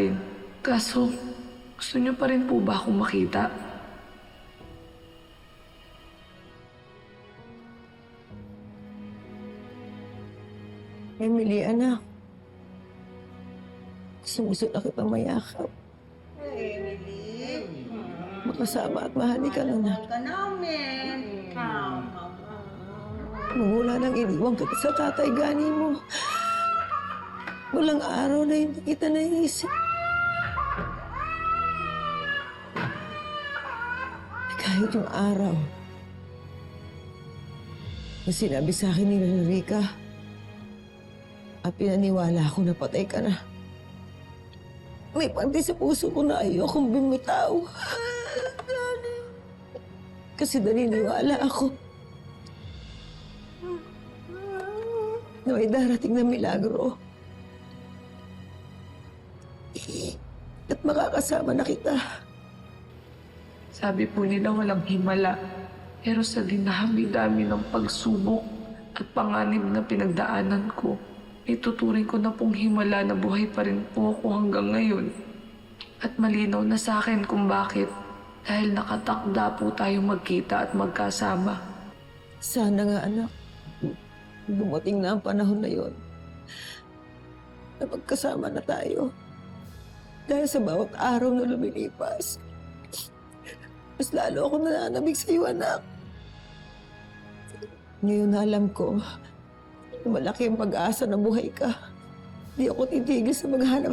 natin. Kaso, gusto niyo pa rin po ba akong makita? Emily, anak. Gusto na kitang mayakap. Emily. Makasama at mahalikan, anak. Ka namin. Mula nang iniwang kita sa tatay gani mo. Walang araw na hindi kita naisip. Kahit yung araw na sinabi sa akin ni Rica at pinaniwala ako na patay ka na. May panti sa puso ko na ayokong bumitaw. Kasi naniniwala ako na may darating na milagro. At makakasama na kita. Sabi po nila walang himala. Pero sa dinami-dami ng pagsubok at panganib na pinagdaanan ko, ituturing ko na pong himala na buhay pa rin po ako hanggang ngayon. At malinaw na sa akin kung bakit. Dahil nakatakda po tayong magkita at magkasama. Sana nga, anak, dumating na ang panahon na yon na magkasama na tayo. Dahil sa bawat araw na lumilipas, mas lalo ako nananabig sa iyo, anak. Ngayon na alam ko na malaki ang pag-asa na buhay ka. Di ako titigil sa maghanap